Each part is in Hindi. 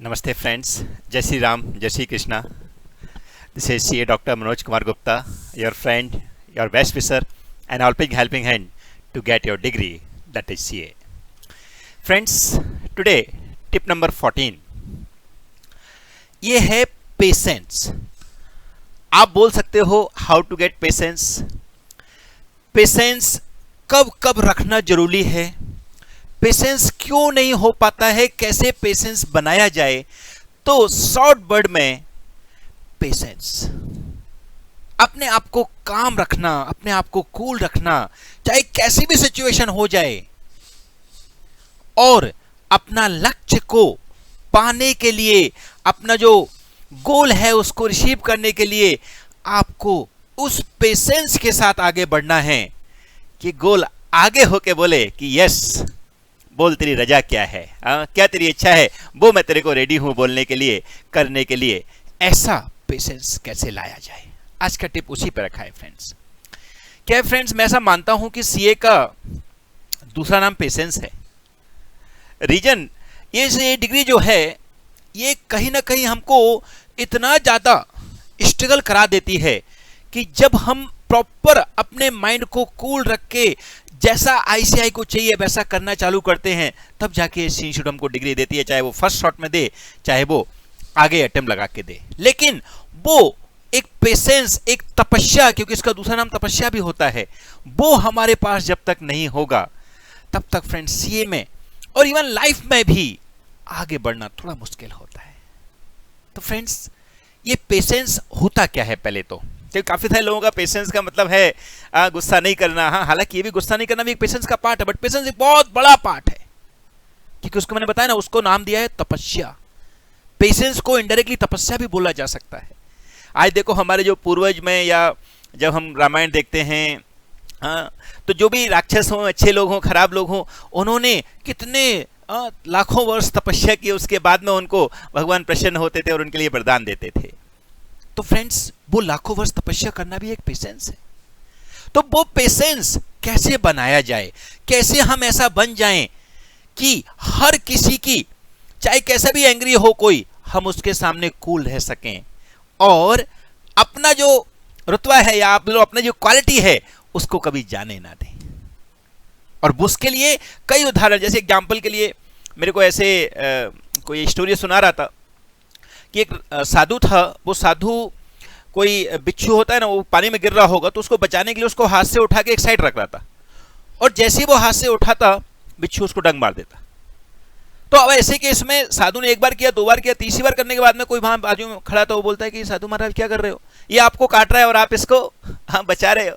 Namaste friends, Jai Shri Ram, Jai Shri Krishna. This is CA Dr. Manoj Kumar Gupta, your friend, your best wisher and helping hand to get your degree, that is CA. Friends, today tip number 14. ये है पेशेंस. आप बोल सकते हो how to get patience. Patience कब कब रखना जरूरी है, पेशेंस क्यों नहीं हो पाता है, कैसे पेशेंस बनाया जाए. तो शॉर्ट वर्ड में पेशेंस, अपने आप को काम रखना, अपने आप को कूल रखना, चाहे कैसी भी सिचुएशन हो जाए, और अपना लक्ष्य को पाने के लिए, अपना जो गोल है उसको रिसीव करने के लिए आपको उस पेशेंस के साथ आगे बढ़ना है कि गोल आगे होके बोले कि यस, बोल तेरी रजा क्या है, क्या तेरी इच्छा है, वो मैं तेरे को रेडी हूं बोलने के लिए, करने के लिए. ऐसा पेशेंस कैसे लाया जाए, आज का टिप उसी पर रखा है फ्रेंड्स. क्या है फ्रेंड्स, मैं ऐसा मानता हूं कि सीए का दूसरा नाम पेशेंस है. रीजन ये डिग्री जो है ये कहीं ना कहीं हमको इतना ज्यादा स्ट्रगल करा देती है कि जब हम प्रॉपर अपने माइंड को कूल रख के जैसा आईसीआई को चाहिए वैसा करना चालू करते हैं, तब जाके इंस्टीट्यूट हमको डिग्री देती है, चाहे वो फर्स्ट शॉट में दे, चाहे वो आगे अटेम्प्ट लगा के दे. लेकिन वो एक पेशेंस, एक तपस्या, क्योंकि इसका दूसरा नाम तपस्या भी होता है, वो हमारे पास जब तक नहीं होगा तब तक फ्रेंड्स सीए में और इवन लाइफ में भी आगे बढ़ना थोड़ा मुश्किल होता है. तो फ्रेंड्स, ये पेशेंस होता क्या है पहले तो, क्योंकि काफी सारे लोगों का पेशेंस का मतलब है गुस्सा नहीं करना. हाँ, हालांकि ये भी गुस्सा नहीं करना भी एक पेशेंस का पार्ट है, बट पेशेंस एक बहुत बड़ा पार्ट है, क्योंकि उसको मैंने बताया ना, उसको नाम दिया है तपस्या. पेशेंस को इनडायरेक्टली तपस्या भी बोला जा सकता है. आज देखो हमारे जो पूर्वज में, या जब हम रामायण देखते हैं, हाँ, तो जो भी राक्षस हों, अच्छे लोग हों, खराब लोग हों, उन्होंने कितने लाखों वर्ष तपस्या की, उसके बाद में उनको भगवान प्रसन्न होते थे और उनके लिए वरदान देते थे. तो फ्रेंड्स, वो लाखों वर्ष तपस्या करना भी एक पेशेंस है. तो वो पेशेंस कैसे बनाया जाए, कैसे हम ऐसा बन जाएं कि हर किसी की, चाहे कैसा भी एंग्री हो कोई, हम उसके सामने कूल रह सकें और अपना जो रुतबा है या आप लोग अपना जो क्वालिटी है उसको कभी जाने ना दें. और उसके लिए कई उदाहरण, जैसे एग्जाम्पल के लिए मेरे को ऐसे कोई स्टोरी सुना रहा था कि एक साधु था. वो साधु, कोई बिच्छू होता है ना, वो पानी में गिर रहा होगा तो उसको बचाने के लिए उसको हाथ से उठा के एक साइड रख रहा था, और जैसे ही वो हाथ से उठाता बिच्छू उसको डंक मार देता. तो अब ऐसे केस में साधु ने एक बार किया, दो बार किया, तीसरी बार करने के बाद में कोई वहां बाजू में खड़ा था, वो बोलता है कि साधु महाराज क्या कर रहे हो, ये आपको काट रहा है और आप इसको बचा रहे हो.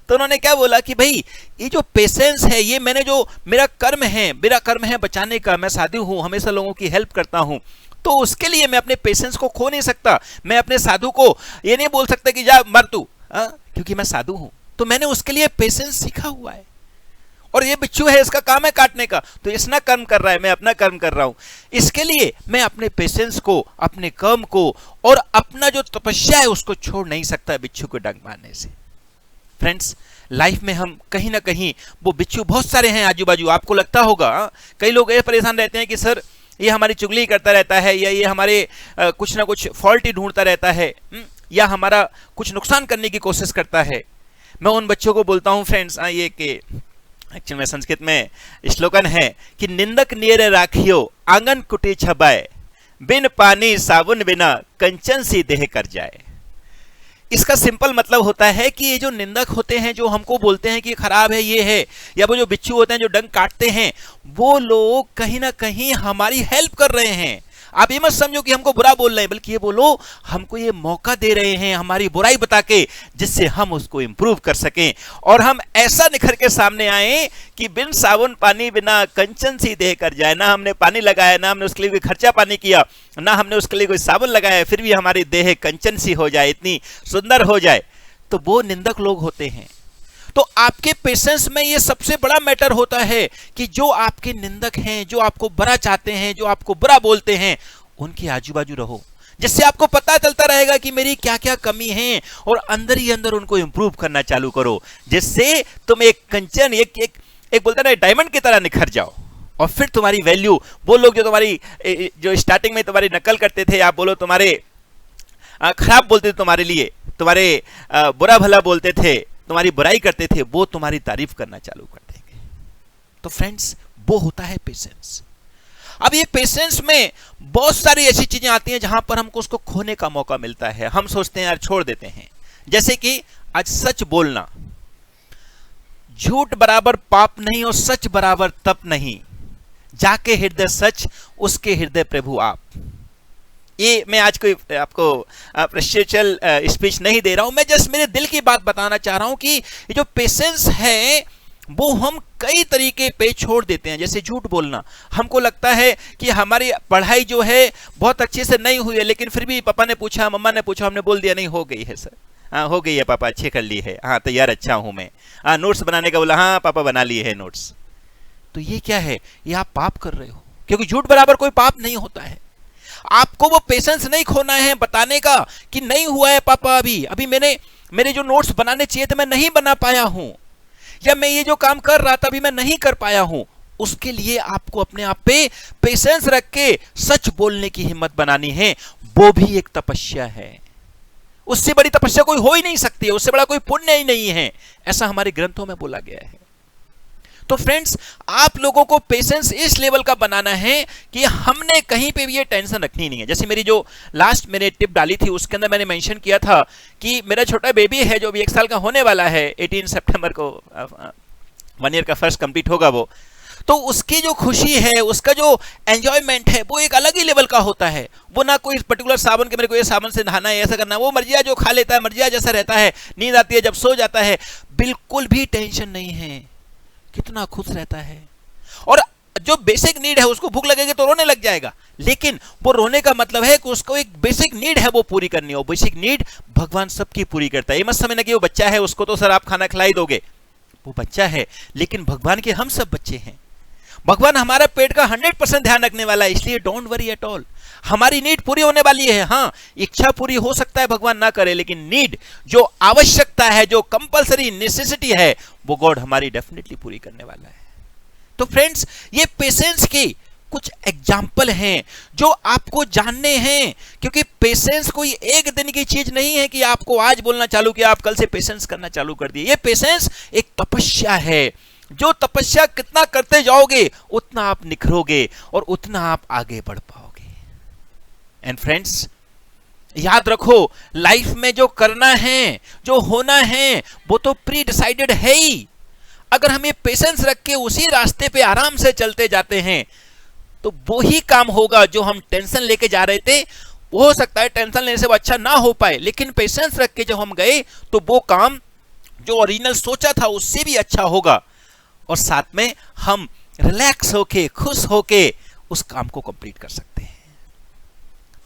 तो उन्होंने क्या बोला कि भाई, ये जो पेशेंस है, ये मैंने जो मेरा कर्म है बचाने का, मैं साधु हूं, हमेशा लोगों की हेल्प करता हूं, तो उसके लिए मैं अपने पेशेंस को खो नहीं सकता. मैं अपने साधु को ये नहीं बोल सकता कि जा मर तू, क्योंकि मैं साधु हूं, तो मैंने उसके लिए पेशेंस सीखा हुआ है. और ये बिच्छू है, इसका काम है काटने का, तो इसना कर्म कर रहा है, मैं अपना कर्म कर रहा हूं. इसके लिए मैं अपने पेशेंस को, अपने कर्म को और अपना जो तपस्या है उसको छोड़ नहीं सकता बिच्छू को डंक मारने से. फ्रेंड्स, लाइफ में हम कहीं ना कहीं, वो बिच्छू बहुत सारे हैं आजू बाजू, आपको लगता होगा. कई लोग ये परेशान रहते हैं कि सर ये हमारी चुगली करता रहता है, या ये हमारे कुछ ना कुछ फॉल्ट ही ढूंढता रहता है, या हमारा कुछ नुकसान करने की कोशिश करता है. मैं उन बच्चों को बोलता हूं फ्रेंड्स, ये कि एक्चुअली में संस्कृत में श्लोकन है कि निंदक नियर राखियो आंगन कुटी छबाए, बिन पानी साबुन बिना कंचन सी देह कर जाए. इसका सिंपल मतलब होता है कि ये जो निंदक होते हैं, जो हमको बोलते हैं कि खराब है, ये है, या वो जो बिच्छू होते हैं जो डंक काटते हैं, वो लोग कहीं ना कहीं हमारी हेल्प कर रहे हैं. आप ये मत समझो कि हमको बुरा बोल रहे हैं, बल्कि ये बोलो हमको ये मौका दे रहे हैं हमारी बुराई बता के, जिससे हम उसको इंप्रूव कर सकें और हम ऐसा निखर के सामने आए कि बिन साबुन पानी बिना कंचन सी देह कर जाए. ना हमने पानी लगाया, ना हमने उसके लिए कोई खर्चा पानी किया, ना हमने उसके लिए कोई साबुन लगाया, फिर भी हमारी देह कंचन सी हो जाए, इतनी सुंदर हो जाए. तो वो निंदक लोग होते हैं. तो आपके पेशेंस में ये सबसे बड़ा मैटर होता है कि जो आपके निंदक हैं, जो आपको बुरा चाहते हैं, जो आपको बुरा बोलते हैं, उनके आजू बाजू रहो, जिससे आपको पता चलता रहेगा कि मेरी क्या क्या कमी है, और अंदर ही अंदर उनको इंप्रूव करना चालू करो, जिससे तुम एक कंचन, एक बोलते ना डायमंड की तरह निखर जाओ. और फिर तुम्हारी वैल्यू, वो लोग जो तुम्हारी जो स्टार्टिंग में तुम्हारी नकल करते थे, आप बोलो तुम्हारे खराब बोलते थे, तुम्हारे लिए तुम्हारे बुरा भला बोलते थे, तुम्हारी बुराई करते थे, वो तुम्हारी तारीफ करना चालू कर देंगे। तो फ्रेंड्स, वो होता है पेशेंस। अब ये पेशेंस में बहुत सारी ऐसी चीजें आती हैं जहां पर हमको उसको खोने का मौका मिलता है। हम सोचते हैं यार छोड़ देते हैं। जैसे कि आज सच बोलना, झूठ बराबर पाप नहीं और सच बराबर तप नहीं, जाके हृदय सच उसके हृदय प्रभु आप। ये मैं आज कोई आपको प्रेसिडेंशियल स्पीच नहीं दे रहा हूं, मैं जस्ट मेरे दिल की बात बताना चाह रहा हूं कि ये जो पेशेंस है वो हम कई तरीके पे छोड़ देते हैं। जैसे झूठ बोलना, हमको लगता है कि हमारी पढ़ाई जो है बहुत अच्छे से नहीं हुई है, लेकिन फिर भी पापा ने पूछा, मम्मा ने पूछा, हमने बोल दिया नहीं हो गई है सर, हाँ हो गई है पापा, अच्छी कर ली है, हाँ तैयार अच्छा हूं मैं, हाँ नोट्स बनाने का बोला, हाँ पापा बना लिए है नोट्स। तो ये क्या है? ये आप पाप कर रहे हो, क्योंकि झूठ बराबर कोई पाप नहीं होता है। आपको वो पेशेंस नहीं खोना है बताने का कि नहीं हुआ है पापा, अभी मेरे जो नोट्स बनाने चाहिए थे मैं नहीं बना पाया हूं, या मैं ये जो काम कर रहा था अभी मैं नहीं कर पाया हूं। उसके लिए आपको अपने आप पे पेशेंस रख के सच बोलने की हिम्मत बनानी है। वो भी एक तपस्या है, उससे बड़ी तपस्या कोई हो ही नहीं सकती है, उससे बड़ा कोई पुण्य ही नहीं है, ऐसा हमारे ग्रंथों में बोला गया है। तो फ्रेंड्स, आप लोगों को पेशेंस इस लेवल का बनाना है कि हमने कहीं पे भी ये टेंशन रखनी नहीं है। जैसे मेरी जो लास्ट मैंने टिप डाली थी उसके अंदर मैंने मेंशन किया था कि मेरा छोटा बेबी है जो अभी 1 साल का होने वाला है, 18 सितंबर को 1 ईयर का फर्स्ट कंप्लीट होगा वो। तो उसकी जो खुशी है, उसका जो एंजॉयमेंट है, वो एक अलग ही लेवल का होता है। वो ना कोई पर्टिकुलर साबुन के मेरे को ये साबुन से नहाना है, ऐसा करना, वो मर्जिया जो खा लेता है, मर्जिया जैसा रहता है, नींद आती है जब सो जाता है, बिल्कुल भी टेंशन नहीं है, कितना खुश रहता है। और जो बेसिक नीड है, उसको भूख लगेगी तो रोने लग जाएगा, लेकिन वो रोने का मतलब है कि उसको एक बेसिक नीड है वो पूरी करनी है। वो बेसिक नीड भगवान सबकी पूरी करता है। ये मत समझना कि वो बच्चा है उसको तो सर आप खाना खिला ही दोगे, वो बच्चा है, लेकिन भगवान के हम सब बच्चे हैं। भगवान हमारा पेट का 100% ध्यान रखने वाला है, इसलिए डोंट वरी एट ऑल। हमारी नीड पूरी होने वाली है। हाँ, इच्छा पूरी हो सकता है भगवान ना करे, लेकिन नीड, जो आवश्यकता है, जो कंपलसरी नेसेसिटी है, वो गॉड हमारी डेफिनेटली पूरी करने वाला है। तो फ्रेंड्स, ये पेशेंस की कुछ एग्जाम्पल हैं जो आपको जानने हैं, क्योंकि पेशेंस कोई एक दिन की चीज नहीं है कि आपको आज बोलना चालू किया आप कल से पेशेंस करना चालू कर दिए। ये पेशेंस एक तपस्या है। जो तपस्या कितना करते जाओगे उतना आप निखरोगे और उतना आप आगे बढ़ पाओगे। एंड फ्रेंड्स, याद रखो, लाइफ में जो करना है, जो होना है, वो तो प्री डिसाइडेड है ही। अगर हम ये पेशेंस रख के उसी रास्ते पे आराम से चलते जाते हैं तो वो ही काम होगा जो हम टेंशन लेके जा रहे थे। वो हो सकता है टेंशन लेने से वो अच्छा ना हो पाए, लेकिन पेशेंस रख के जब हम गए तो वो काम जो ओरिजिनल सोचा था उससे भी अच्छा होगा, और साथ में हम रिलैक्स होके, खुश होके उस काम को कंप्लीट कर सकते हैं।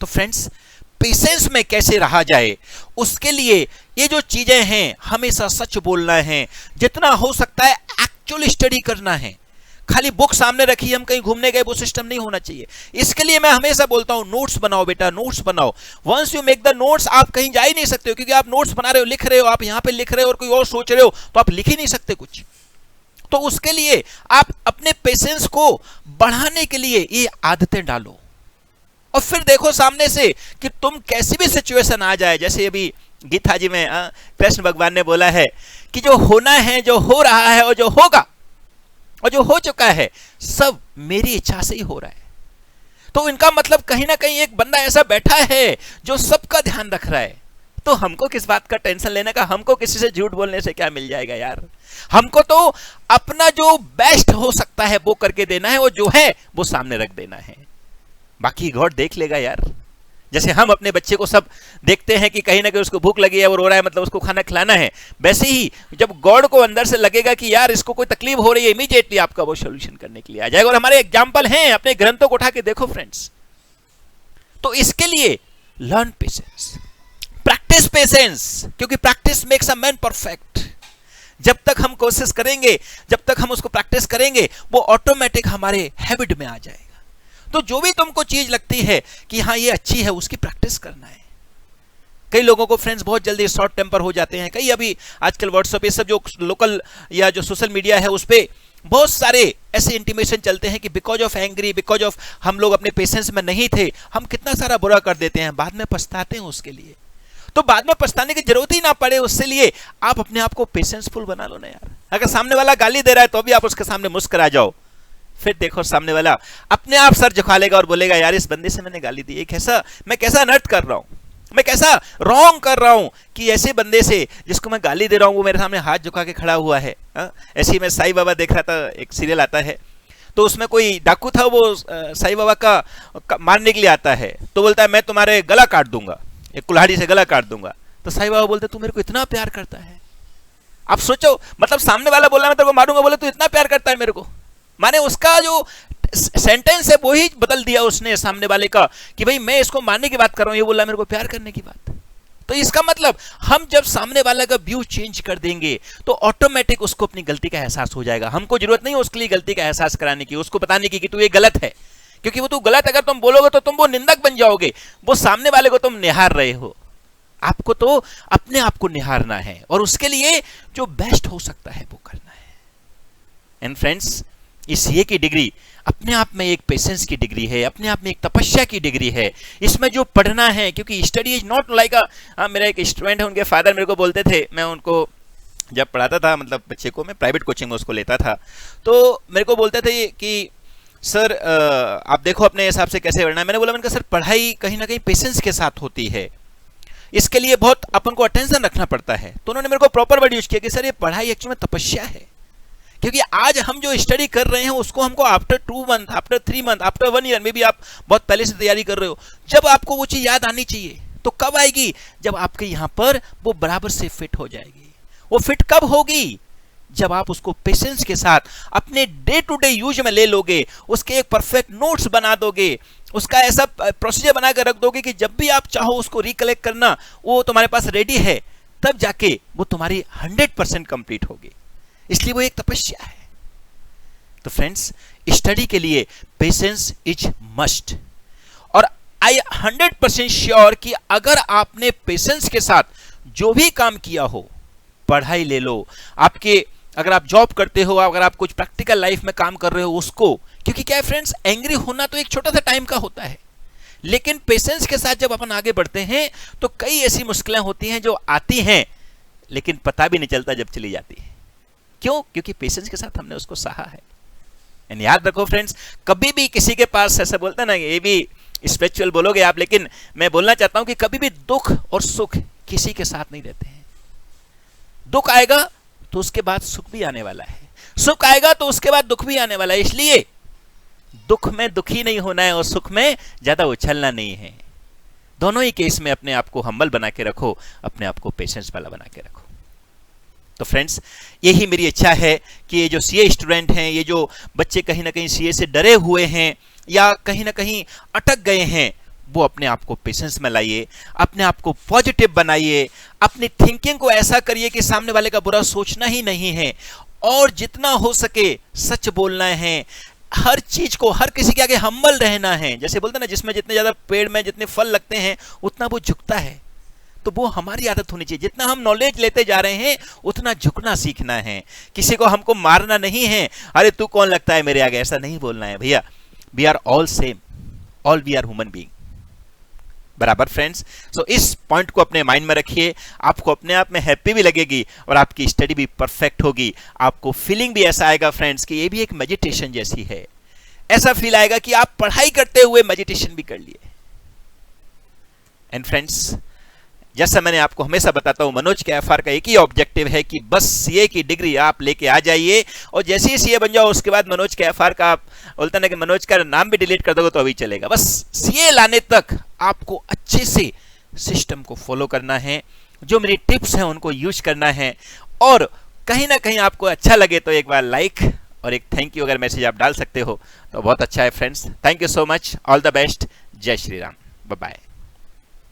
तो फ्रेंड्स, पेशेंस में कैसे रहा जाए, उसके लिए ये जो चीजें हैं, हमेशा सच बोलना है, जितना हो सकता है एक्चुअल स्टडी करना है। खाली बुक सामने रखी हम कहीं घूमने गए, वो सिस्टम नहीं होना चाहिए। इसके लिए मैं हमेशा बोलता हूं, नोट्स बनाओ बेटा, नोट्स बनाओ। Once you make the notes, आप कहीं जा ही नहीं सकते हो, क्योंकि आप नोट्स बना रहे हो, लिख रहे हो, आप यहां पे लिख रहे हो और कोई और सोच रहे हो, तो आप लिख ही नहीं सकते कुछ। तो उसके लिए आप अपने पेशेंस को बढ़ाने के लिए ये आदतें डालो, और फिर देखो सामने से कि तुम कैसी भी सिचुएशन आ जाए। जैसे अभी गीता जी में कृष्ण भगवान ने बोला है कि जो होना है, जो हो रहा है और जो होगा और जो हो चुका है, सब मेरी इच्छा से ही हो रहा है। तो इनका मतलब कहीं ना कहीं एक बंदा ऐसा बैठा है जो सबका ध्यान रख रहा है। तो हमको किस बात का टेंशन लेने का, हमको किसी से झूठ बोलने से क्या मिल जाएगा यार। हमको तो अपना जो बेस्ट हो सकता है वो करके देना है, और जो है वो सामने रख देना है, बाकी गॉड देख लेगा यार। जैसे हम अपने बच्चे को सब देखते हैं कि कहीं ना कहीं उसको भूख लगी है, वो रो रहा है, मतलब उसको खाना खिलाना है, वैसे ही जब गॉड को अंदर से लगेगा कि यार इसको कोई तकलीफ हो रही है, इमीडिएटली आपका वो सॉल्यूशन करने के लिए आ जाएगा। और हमारे एग्जाम्पल हैं, अपने ग्रंथों को उठा के देखो फ्रेंड्स। तो इसके लिए लर्न पेशेंस, प्रैक्टिस पेशेंस, क्योंकि practice makes a man perfect. जब तक हम कोशिश करेंगे, जब तक हम उसको प्रैक्टिस करेंगे, वो ऑटोमेटिक हमारे हैबिट में आ जाएगा। तो जो भी तुमको चीज लगती है कि हाँ ये अच्छी है, उसकी प्रैक्टिस करना है। कई लोगों को फ्रेंड्स बहुत जल्दी शॉर्ट टेम्पर हो जाते हैं। कई अभी आजकल व्हाट्सएप, ये सब जो लोकल या जो सोशल मीडिया है उस पे बहुत सारे ऐसे इंटीमेशन चलते हैं कि because of angry, because of हम लोग अपने पेशेंस में नहीं थे, हम कितना सारा बुरा कर देते हैं, बाद में पछताते हैं उसके लिए। तो बाद में पछताने की जरूरत ही ना पड़े, उससे लिए आप अपने आप को पेशेंसफुल बना लो ना यार। अगर सामने वाला गाली दे रहा है तो भी आप उसके सामने मुस्कुरा जाओ, फिर देखो सामने वाला अपने आप सर झुका लेगा और बोलेगा यार इस बंदे से मैंने गाली दी, मैं कैसा अनर्थ कर रहा हूं, मैं कैसा रॉन्ग कर रहा हूं कि ऐसे बंदे से जिसको मैं गाली दे रहा हूं वो मेरे सामने हाथ झुका के खड़ा हुआ है। ऐसे ही मैं साईं बाबा देख रहा था, एक सीरियल आता है, तो उसमें कोई डाकू था, वो साईं बाबा का मारने के लिए आता है, तो बोलता है मैं तुम्हारे गला काट दूंगा, एक कुल्हाड़ी से गला काट दूंगा। तो साईं बाबा बोलते तू मेरे को इतना प्यार करता है। आप सोचो, मतलब सामने वाला बोला मैं तेरे को मारूंगा, बोले तू इतना प्यार करता है मेरे को, माने उसका जो सेंटेंस है वो ही बदल दिया उसने सामने वाले का कि भाई मैं इसको मारने की बात कर रहा हूं, ये बोला मेरे को प्यार करने की बात। तो इसका मतलब हम जब सामने वाला का व्यू चेंज कर देंगे तो ऑटोमेटिक उसको अपनी गलती का एहसास हो जाएगा। हमको जरूरत नहीं है उसके लिए गलती का एहसास कराने की, उसको बताने की कि तू ये गलत है, क्योंकि वो तू गलत अगर तुम बोलोगे तो तुम वो निंदक बन जाओगे, वो सामने वाले को तुम निहार रहे हो। आपको तो अपने आप को निहारना है और उसके लिए जो बेस्ट हो सकता है वो करना है। एंड फ्रेंड्स, इस सीए की डिग्री अपने आप में एक पेशेंस की डिग्री है, अपने आप में एक तपस्या की डिग्री है। इसमें जो पढ़ना है, क्योंकि स्टडी इज नॉट लाइक मेरा एक स्टूडेंट है, उनके फादर मेरे को बोलते थे, मैं उनको जब पढ़ाता था, मतलब बच्चे को मैं प्राइवेट कोचिंग में उसको लेता था, तो मेरे को बोलते थे कि सर आप देखो अपने हिसाब से कैसे पढ़ना है। मैंने बोला सर पढ़ाई कहीं ना कहीं पेशेंस के साथ होती है, इसके लिए बहुत अपन को अटेंशन रखना पड़ता है। तो उन्होंने मेरे को प्रॉपर वर्ड यूज किया कि सर ये पढ़ाई एक्चुअली में तपस्या है, क्योंकि आज हम जो स्टडी कर रहे हैं उसको हमको after 2 month, after 3 month, after 1 year में भी आप बहुत पहले से तैयारी कर रहे हो, जब आपको वो चीज याद आनी चाहिए तो कब आएगी, जब आपके यहाँ पर वो बराबर से फिट हो जाएगी। वो फिट कब होगी, जब आप उसको पेशेंस के साथ अपने डे टू डे यूज में ले लोगे, उसके एक परफेक्ट नोट्स बना दोगे, उसका ऐसा प्रोसीजर बना कर रख दोगे कि जब भी आप चाहो उसको रिकलेक्ट करना वो तुम्हारे पास रेडी है, तब जाके वो तुम्हारी 100% कंप्लीट होगी। इसलिए वो एक तपस्या है। तो फ्रेंड्स, स्टडी के लिए पेशेंस इज मस्ट, और आई 100% श्योर कि अगर आपने पेशेंस के साथ जो भी काम किया हो, पढ़ाई ले लो, आपके अगर आप जॉब करते हो, अगर आप कुछ प्रैक्टिकल लाइफ में काम कर रहे हो उसको, क्योंकि क्या है फ्रेंड्स, एंग्री होना तो एक छोटा सा टाइम का होता है, लेकिन पेशेंस के साथ जब अपन आगे बढ़ते हैं तो कई ऐसी मुश्किलें होती हैं जो आती हैं लेकिन पता भी नहीं चलता जब चली जाती है। क्यों? क्योंकि पेशेंस के साथ हमने उसको सहा है। एंड याद रखो फ्रेंड्स, कभी भी किसी के पास ऐसा बोलता ना, ये भी स्पिरिचुअल बोलोगे आप, लेकिन मैं बोलना चाहता हूं कि कभी भी दुख और सुख किसी के साथ नहीं रहते हैं। दुख आएगा तो उसके बाद सुख भी आने वाला है, सुख आएगा तो उसके बाद दुख भी आने वाला है। इसलिए दुख में दुखी नहीं होना है और सुख में ज्यादा उछलना नहीं है। दोनों ही केस में अपने आप को हम्बल बना के रखो, अपने आप को पेशेंस वाला बना के रखो। तो फ्रेंड्स, यही मेरी इच्छा है कि ये जो सीए स्टूडेंट हैं, ये जो बच्चे कहीं ना कहीं सीए से डरे हुए हैं या कहीं ना कहीं अटक गए हैं, वो अपने आप को पेशेंस में लाइए, अपने आप को पॉजिटिव बनाइए, अपनी थिंकिंग को ऐसा करिए कि सामने वाले का बुरा सोचना ही नहीं है, और जितना हो सके सच बोलना है, हर चीज को, हर किसी के आगे हम्बल रहना है। जैसे बोलते हैं ना, जिसमें जितने ज्यादा पेड़ में जितने फल लगते हैं उतना वो झुकता है, तो वो हमारी आदत होनी चाहिए। जितना हम नॉलेज लेते जा रहे हैं उतना झुकना सीखना है। किसी को हमको मारना नहीं है, अरे तू कौन लगता है मेरे आगे, ऐसा नहीं बोलना है भैया। We are all same, all we are human being, बराबर फ्रेंड्स। सो इस पॉइंट को अपने माइंड में रखिए, आपको अपने आप में हैप्पी भी लगेगी और आपकी स्टडी भी परफेक्ट होगी। आपको फीलिंग भी ऐसा आएगा फ्रेंड्स कि ये भी एक मेडिटेशन जैसी है। ऐसा फील आएगा कि आप पढ़ाई करते हुए मेडिटेशन भी कर लिए। एंड फ्रेंड्स, जैसा मैंने आपको हमेशा बताता हूं, मनोज कैफार का एक ही ऑब्जेक्टिव है कि बस सीए की डिग्री आप लेके आ जाइए, और जैसे ही सीए बन जाओ उसके बाद मनोज कैफार का, आप बोलते ना कि मनोज का नाम भी डिलीट कर दोगे तो अभी चलेगा। बस सीए लाने तक आपको अच्छे से सिस्टम को फॉलो करना है, जो मेरी टिप्स हैं उनको यूज करना है, और कहीं ना कहीं आपको अच्छा लगे तो एक बार लाइक और एक थैंक यू अगर मैसेज आप डाल सकते हो तो बहुत अच्छा है friends. Thank you so much, all the best, जय श्री राम, बाय बाय।